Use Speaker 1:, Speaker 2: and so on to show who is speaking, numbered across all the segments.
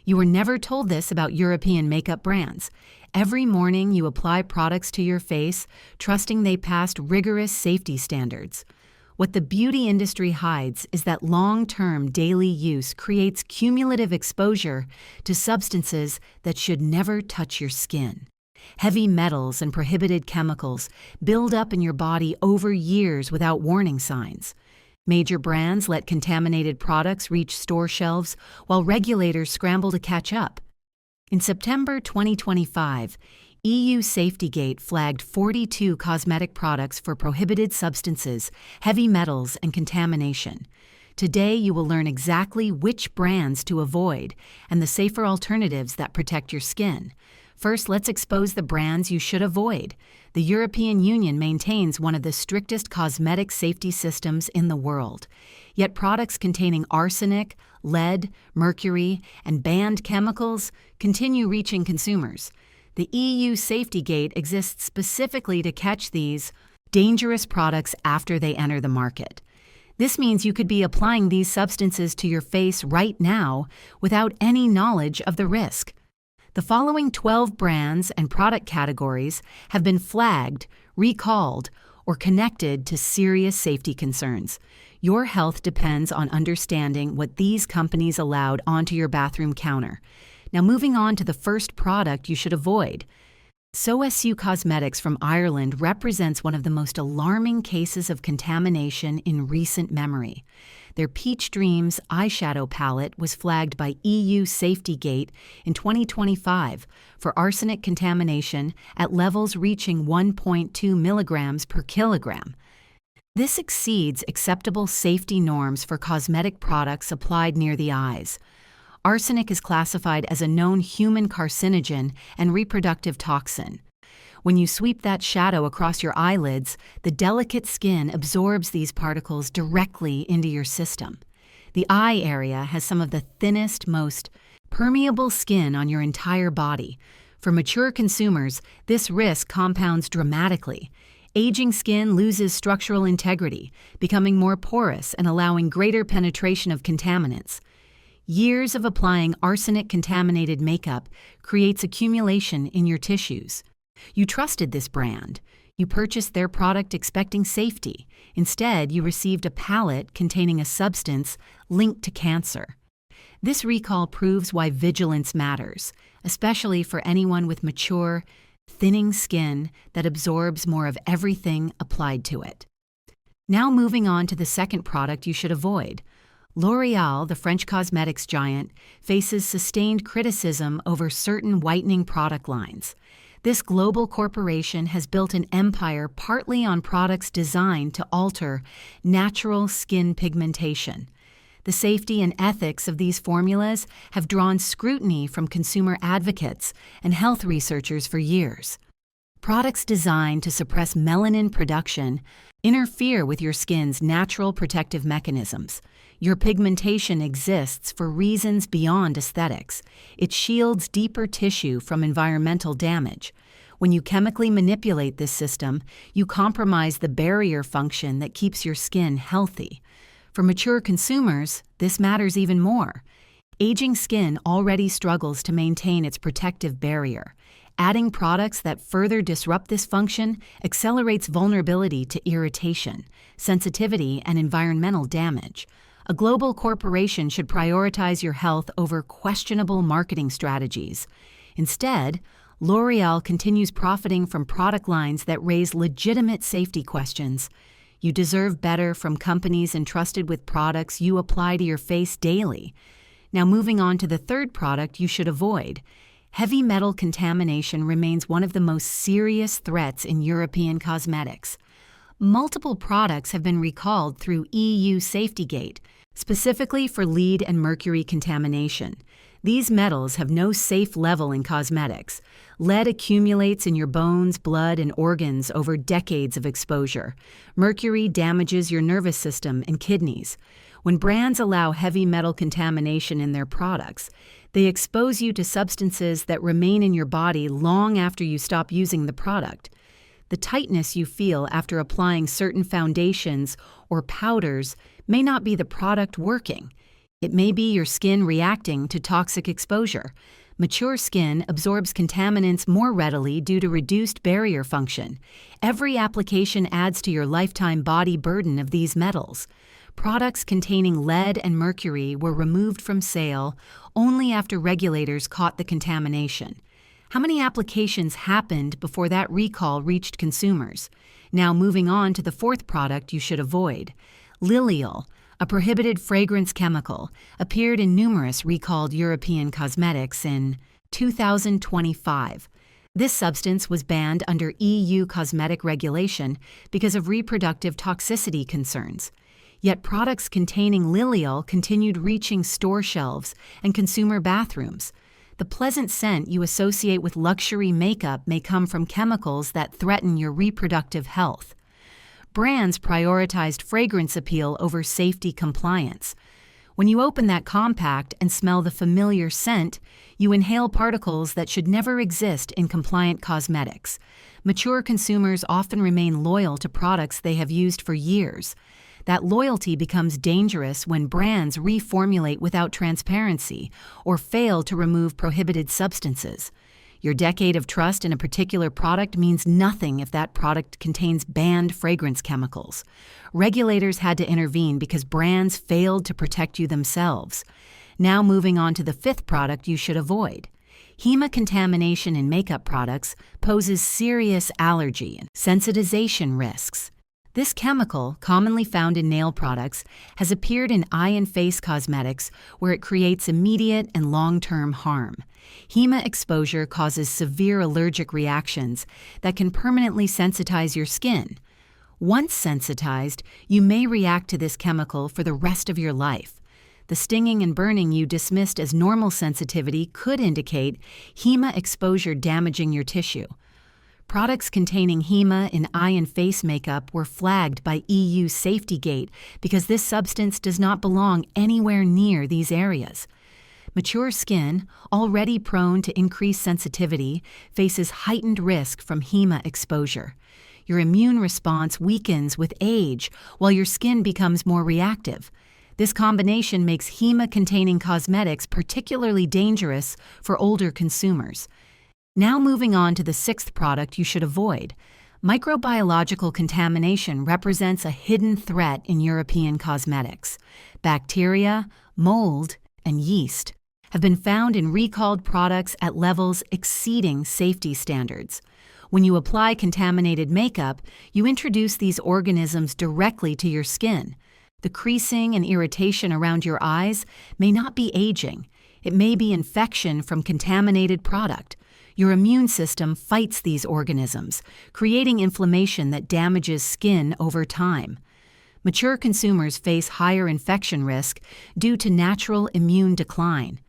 Speaker 1: You were never told this about European makeup brands. Every morning you apply products to your face, trusting they passed rigorous safety standards. What the beauty industry hides is that long-term daily use creates cumulative exposure to substances that should never touch your skin. Heavy metals and prohibited chemicals build up in your body over years without warning signs. Major brands let contaminated products reach store shelves while regulators scramble to catch up. In September 2025, EU SafetyGate flagged 42 cosmetic products for prohibited substances, heavy metals, and contamination. Today, you will learn exactly which brands to avoid and the safer alternatives that protect your skin. First, let's expose the brands you should avoid. The European Union maintains one of the strictest cosmetic safety systems in the world. Yet products containing arsenic, lead, mercury, and banned chemicals continue reaching consumers. The EU SafetyGate exists specifically to catch these dangerous products after they enter the market. This means you could be applying these substances to your face right now without any knowledge of the risk. The following 12 brands and product categories have been flagged, recalled, or connected to serious safety concerns. Your health depends on understanding what these companies allowed onto your bathroom counter. Now moving on to the first product you should avoid. SOSU Cosmetics from Ireland represents one of the most alarming cases of contamination in recent memory. Their Peach Dreams eyeshadow palette was flagged by EU SafetyGate in 2025 for arsenic contamination at levels reaching 1.2 milligrams per kilogram. This exceeds acceptable safety norms for cosmetic products applied near the eyes. Arsenic is classified as a known human carcinogen and reproductive toxin. When you sweep that shadow across your eyelids, the delicate skin absorbs these particles directly into your system. The eye area has some of the thinnest, most permeable skin on your entire body. For mature consumers, this risk compounds dramatically. Aging skin loses structural integrity, becoming more porous and allowing greater penetration of contaminants. Years of applying arsenic-contaminated makeup creates accumulation in your tissues. You trusted this brand. You purchased their product expecting safety. Instead, you received a palette containing a substance linked to cancer. This recall proves why vigilance matters, especially for anyone with mature, thinning skin that absorbs more of everything applied to it. Now moving on to the second product you should avoid. L'Oréal, the French cosmetics giant, faces sustained criticism over certain whitening product lines. This global corporation has built an empire partly on products designed to alter natural skin pigmentation. The safety and ethics of these formulas have drawn scrutiny from consumer advocates and health researchers for years. Products designed to suppress melanin production interfere with your skin's natural protective mechanisms. Your pigmentation exists for reasons beyond aesthetics. It shields deeper tissue from environmental damage. When you chemically manipulate this system, you compromise the barrier function that keeps your skin healthy. For mature consumers, this matters even more. Aging skin already struggles to maintain its protective barrier. Adding products that further disrupt this function accelerates vulnerability to irritation, sensitivity, and environmental damage. A global corporation should prioritize your health over questionable marketing strategies. Instead, L'Oréal continues profiting from product lines that raise legitimate safety questions. You deserve better from companies entrusted with products you apply to your face daily. Now moving on to the third product you should avoid. Heavy metal contamination remains one of the most serious threats in European cosmetics. Multiple products have been recalled through EU SafetyGate, specifically for lead and mercury contamination. These metals have no safe level in cosmetics. Lead accumulates in your bones, blood, and organs over decades of exposure. Mercury damages your nervous system and kidneys. When brands allow heavy metal contamination in their products, they expose you to substances that remain in your body long after you stop using the product. The tightness you feel after applying certain foundations or powders may not be the product working. It may be your skin reacting to toxic exposure. Mature skin absorbs contaminants more readily due to reduced barrier function. Every application adds to your lifetime body burden of these metals. Products containing lead and mercury were removed from sale only after regulators caught the contamination. How many applications happened before that recall reached consumers? Now moving on to the fourth product you should avoid. Lilial, a prohibited fragrance chemical, appeared in numerous recalled European cosmetics in 2025. This substance was banned under EU cosmetic regulation because of reproductive toxicity concerns. Yet products containing Lilial continued reaching store shelves and consumer bathrooms. The pleasant scent you associate with luxury makeup may come from chemicals that threaten your reproductive health. Brands prioritized fragrance appeal over safety compliance. When you open that compact and smell the familiar scent, you inhale particles that should never exist in compliant cosmetics. Mature consumers often remain loyal to products they have used for years. That loyalty becomes dangerous when brands reformulate without transparency or fail to remove prohibited substances. Your decade of trust in a particular product means nothing if that product contains banned fragrance chemicals. Regulators had to intervene because brands failed to protect you themselves. Now moving on to the fifth product you should avoid. HEMA contamination in makeup products poses serious allergy and sensitization risks. This chemical, commonly found in nail products, has appeared in eye and face cosmetics where it creates immediate and long-term harm. HEMA exposure causes severe allergic reactions that can permanently sensitize your skin. Once sensitized, you may react to this chemical for the rest of your life. The stinging and burning you dismissed as normal sensitivity could indicate HEMA exposure damaging your tissue. Products containing HEMA in eye and face makeup were flagged by EU Safety Gate because this substance does not belong anywhere near these areas. Mature skin, already prone to increased sensitivity, faces heightened risk from HEMA exposure. Your immune response weakens with age while your skin becomes more reactive. This combination makes HEMA-containing cosmetics particularly dangerous for older consumers. Now moving on to the sixth product you should avoid. Microbiological contamination represents a hidden threat in European cosmetics. Bacteria, mold, and yeast have been found in recalled products at levels exceeding safety standards. When you apply contaminated makeup, you introduce these organisms directly to your skin. The creasing and irritation around your eyes may not be aging. It may be infection from contaminated product. Your immune system fights these organisms, creating inflammation that damages skin over time. Mature consumers face higher infection risk due to natural immune decline.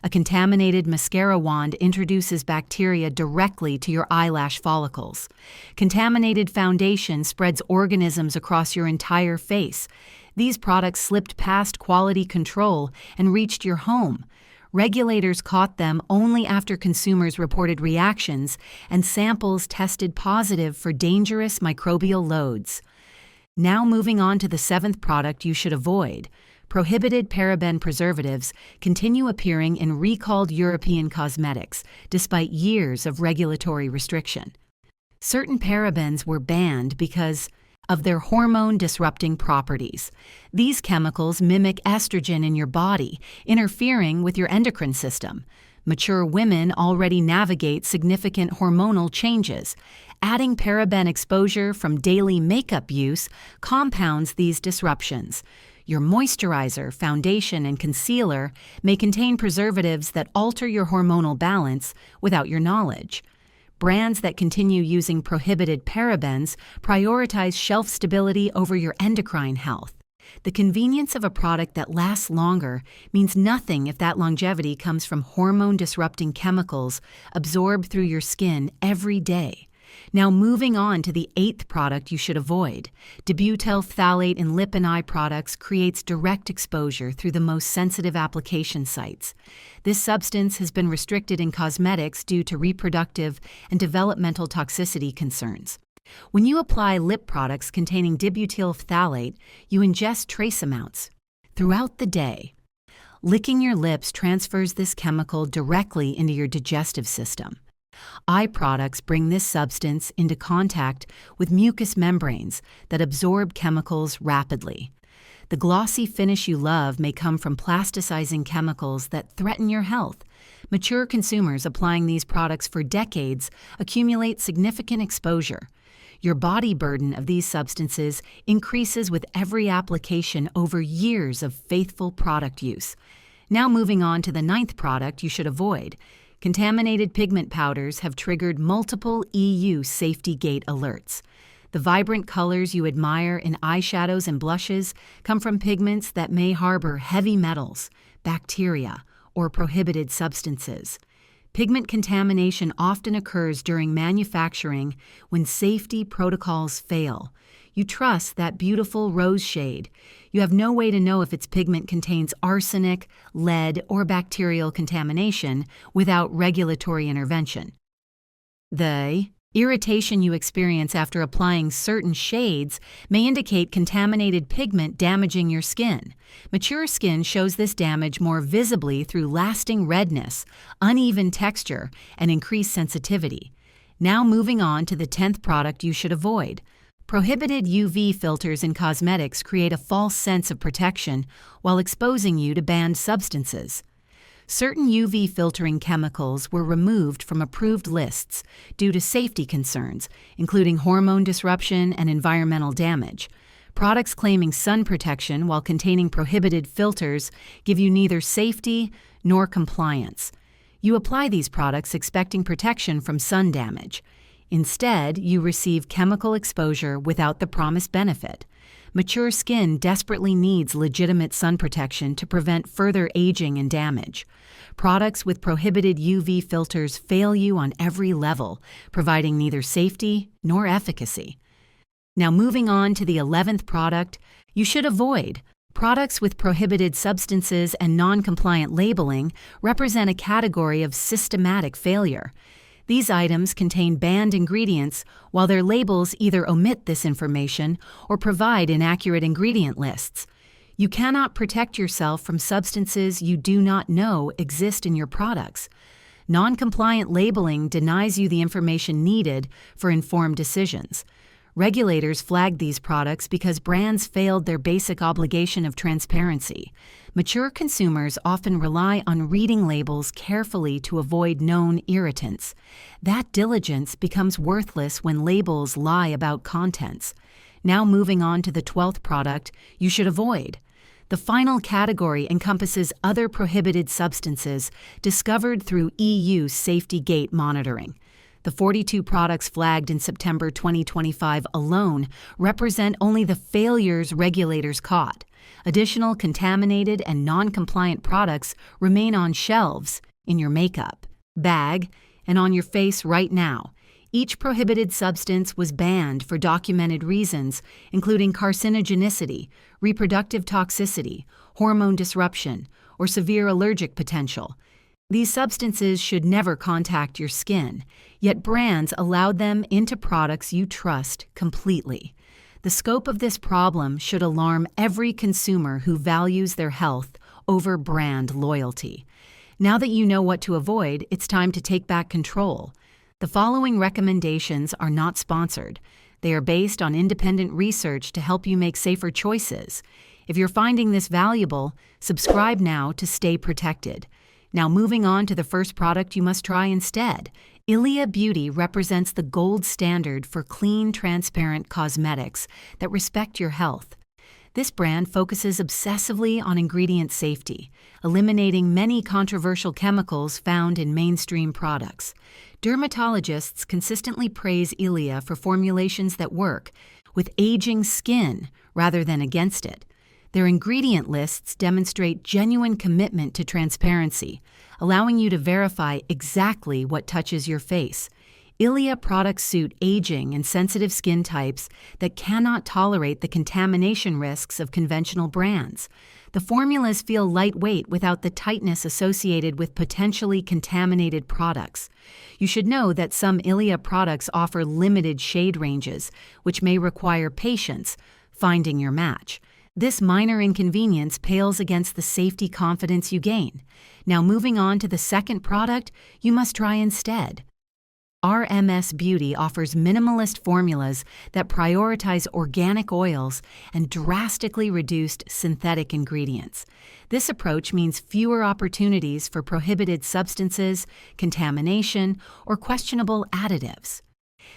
Speaker 1: A contaminated mascara wand introduces bacteria directly to your eyelash follicles. Contaminated foundation spreads organisms across your entire face. These products slipped past quality control and reached your home. Regulators caught them only after consumers reported reactions and samples tested positive for dangerous microbial loads. Now moving on to the seventh product you should avoid. Prohibited paraben preservatives continue appearing in recalled European cosmetics despite years of regulatory restriction. Certain parabens were banned because of their hormone-disrupting properties. These chemicals mimic estrogen in your body, interfering with your endocrine system. Mature women already navigate significant hormonal changes. Adding paraben exposure from daily makeup use compounds these disruptions. Your moisturizer, foundation, and concealer may contain preservatives that alter your hormonal balance without your knowledge. Brands that continue using prohibited parabens prioritize shelf stability over your endocrine health. The convenience of a product that lasts longer means nothing if that longevity comes from hormone-disrupting chemicals absorbed through your skin every day. Now moving on to the eighth product you should avoid. Debutyl phthalate in lip and eye products creates direct exposure through the most sensitive application sites. This substance has been restricted in cosmetics due to reproductive and developmental toxicity concerns. When you apply lip products containing debutyl phthalate, you ingest trace amounts throughout the day. Licking your lips transfers this chemical directly into your digestive system. Eye products bring this substance into contact with mucous membranes that absorb chemicals rapidly. The glossy finish you love may come from plasticizing chemicals that threaten your health. Mature consumers applying these products for decades accumulate significant exposure. Your body burden of these substances increases with every application over years of faithful product use. Now moving on to the 9th product you should avoid. Contaminated pigment powders have triggered multiple EU safety gate alerts. The vibrant colors you admire in eyeshadows and blushes come from pigments that may harbor heavy metals, bacteria, or prohibited substances. Pigment contamination often occurs during manufacturing when safety protocols fail. You trust that beautiful rose shade. You have no way to know if its pigment contains arsenic, lead, or bacterial contamination without regulatory intervention. The irritation you experience after applying certain shades may indicate contaminated pigment damaging your skin. Mature skin shows this damage more visibly through lasting redness, uneven texture, and increased sensitivity. Now moving on to the 10th product you should avoid. Prohibited UV filters in cosmetics create a false sense of protection while exposing you to banned substances. Certain UV filtering chemicals were removed from approved lists due to safety concerns, including hormone disruption and environmental damage. Products claiming sun protection while containing prohibited filters give you neither safety nor compliance. You apply these products expecting protection from sun damage. Instead, you receive chemical exposure without the promised benefit. Mature skin desperately needs legitimate sun protection to prevent further aging and damage. Products with prohibited UV filters fail you on every level, providing neither safety nor efficacy. Now moving on to the 11th product you should avoid. Products with prohibited substances and non-compliant labeling represent a category of systematic failure. These items contain banned ingredients, while their labels either omit this information or provide inaccurate ingredient lists. You cannot protect yourself from substances you do not know exist in your products. Non-compliant labeling denies you the information needed for informed decisions. Regulators flagged these products because brands failed their basic obligation of transparency. Mature consumers often rely on reading labels carefully to avoid known irritants. That diligence becomes worthless when labels lie about contents. Now moving on to the 12th product you should avoid. The final category encompasses other prohibited substances discovered through EU safety gate monitoring. The 42 products flagged in September 2025 alone represent only the failures regulators caught. Additional contaminated and non-compliant products remain on shelves, in your makeup, bag, and on your face right now. Each prohibited substance was banned for documented reasons, including carcinogenicity, reproductive toxicity, hormone disruption, or severe allergic potential. These substances should never contact your skin, yet brands allowed them into products you trust completely. The scope of this problem should alarm every consumer who values their health over brand loyalty. Now that you know what to avoid, it's time to take back control. The following recommendations are not sponsored. They are based on independent research to help you make safer choices. If you're finding this valuable, subscribe now to stay protected. Now moving on to the first product you must try instead. Ilia Beauty represents the gold standard for clean, transparent cosmetics that respect your health. This brand focuses obsessively on ingredient safety, eliminating many controversial chemicals found in mainstream products. Dermatologists consistently praise Ilia for formulations that work with aging skin rather than against it. Their ingredient lists demonstrate genuine commitment to transparency, allowing you to verify exactly what touches your face. Ilia products suit aging and sensitive skin types that cannot tolerate the contamination risks of conventional brands. The formulas feel lightweight without the tightness associated with potentially contaminated products. You should know that some Ilia products offer limited shade ranges, which may require patience finding your match. This minor inconvenience pales against the safety confidence you gain. Now moving on to the second product you must try instead. RMS Beauty offers minimalist formulas that prioritize organic oils and drastically reduced synthetic ingredients. This approach means fewer opportunities for prohibited substances, contamination, or questionable additives.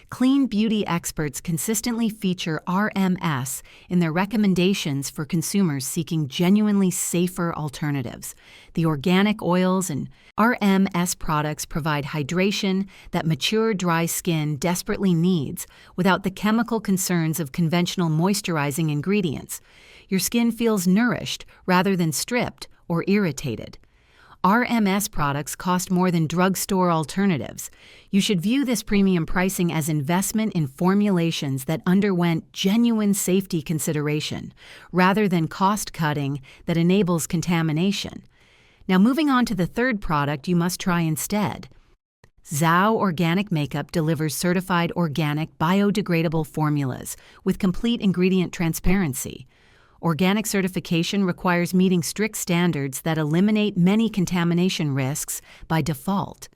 Speaker 1: Clean beauty experts consistently feature RMS in their recommendations for consumers seeking genuinely safer alternatives. The organic oils and RMS products provide hydration that mature, dry skin desperately needs without the chemical concerns of conventional moisturizing ingredients. Your skin feels nourished rather than stripped or irritated. RMS products cost more than drugstore alternatives. You should view this premium pricing as investment in formulations that underwent genuine safety consideration, rather than cost-cutting that enables contamination. Now moving on to the third product you must try instead. Zhao Organic Makeup delivers certified organic biodegradable formulas with complete ingredient transparency. Organic certification requires meeting strict standards that eliminate many contamination risks by default.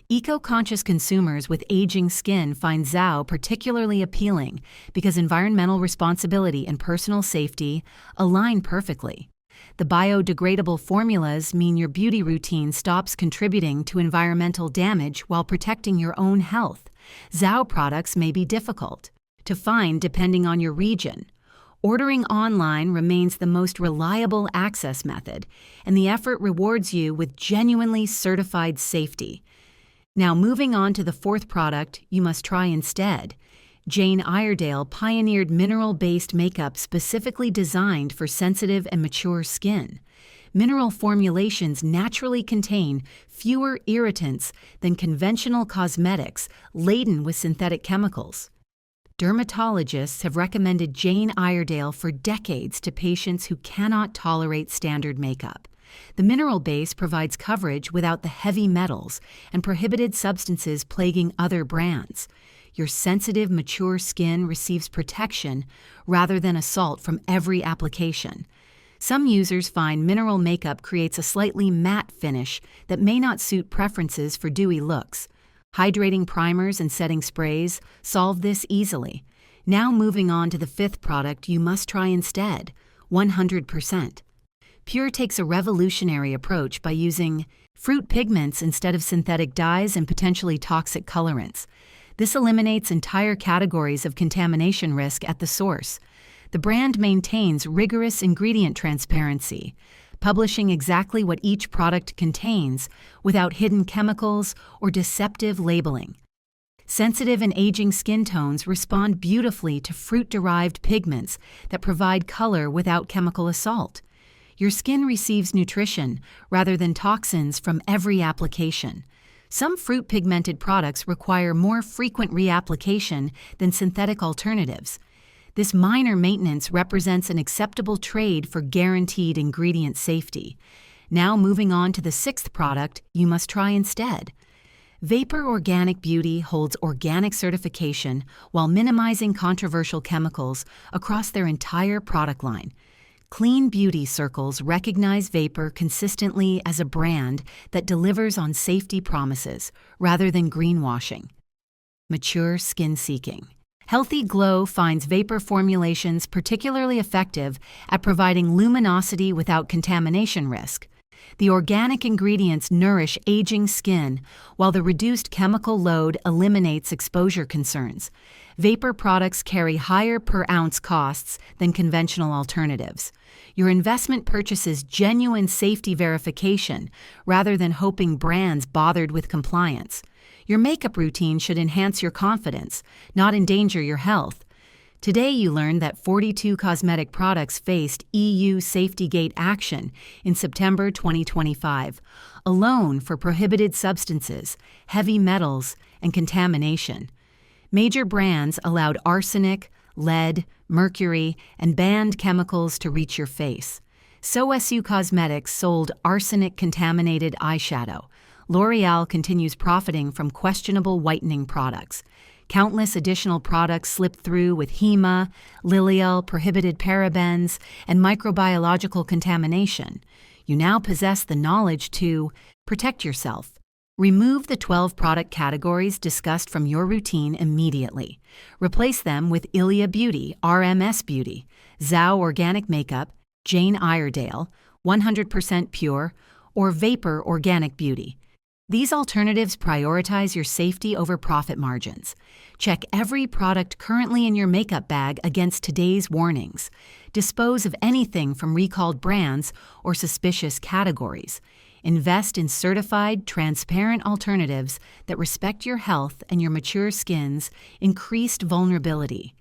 Speaker 1: Eco-conscious consumers with aging skin find Zhao particularly appealing because environmental responsibility and personal safety align perfectly. The biodegradable formulas mean your beauty routine stops contributing to environmental damage while protecting your own health. Zhao products may be difficult to find depending on your region. Ordering online remains the most reliable access method, and the effort rewards you with genuinely certified safety. Now moving on to the fourth product you must try instead. Jane Iredale pioneered mineral-based makeup specifically designed for sensitive and mature skin. Mineral formulations naturally contain fewer irritants than conventional cosmetics laden with synthetic chemicals. Dermatologists have recommended Jane Iredale for decades to patients who cannot tolerate standard makeup. The mineral base provides coverage without the heavy metals and prohibited substances plaguing other brands. Your sensitive, mature skin receives protection rather than assault from every application. Some users find mineral makeup creates a slightly matte finish that may not suit preferences for dewy looks. Hydrating primers and setting sprays solve this easily. Now moving on to the fifth product you must try instead, 100%. Pure takes a revolutionary approach by using fruit pigments instead of synthetic dyes and potentially toxic colorants. This eliminates entire categories of contamination risk at the source. The brand maintains rigorous ingredient transparency, publishing exactly what each product contains without hidden chemicals or deceptive labeling. Sensitive and aging skin tones respond beautifully to fruit-derived pigments that provide color without chemical assault. Your skin receives nutrition rather than toxins from every application. Some fruit-pigmented products require more frequent reapplication than synthetic alternatives. This minor maintenance represents an acceptable trade for guaranteed ingredient safety. Now moving on to the sixth product you must try instead. Vapor Organic Beauty holds organic certification while minimizing controversial chemicals across their entire product line. Clean beauty circles recognize Vapor consistently as a brand that delivers on safety promises rather than greenwashing. Mature skin seeking. Healthy Glow finds Vapor formulations particularly effective at providing luminosity without contamination risk. The organic ingredients nourish aging skin, while the reduced chemical load eliminates exposure concerns. Vapor products carry higher per-ounce costs than conventional alternatives. Your investment purchases genuine safety verification rather than hoping brands bothered with compliance. Your makeup routine should enhance your confidence, not endanger your health. Today you learned that 42 cosmetic products faced EU Safety Gate action in September 2025, alone for prohibited substances, heavy metals, and contamination. Major brands allowed arsenic, lead, mercury, and banned chemicals to reach your face. SOSU Cosmetics sold arsenic-contaminated eyeshadow. L'Oreal continues profiting from questionable whitening products. Countless additional products slip through with HEMA, Lilial, prohibited parabens, and microbiological contamination. You now possess the knowledge to protect yourself. Remove the 12 product categories discussed from your routine immediately. Replace them with Ilia Beauty, RMS Beauty, Zhao Organic Makeup, Jane Iredale, 100% Pure, or Vapor Organic Beauty. These alternatives prioritize your safety over profit margins. Check every product currently in your makeup bag against today's warnings. Dispose of anything from recalled brands or suspicious categories. Invest in certified, transparent alternatives that respect your health and your mature skin's increased vulnerability.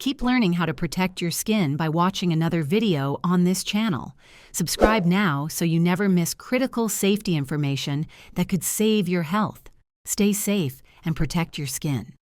Speaker 1: Keep learning how to protect your skin by watching another video on this channel. Subscribe now so you never miss critical safety information that could save your health. Stay safe and protect your skin.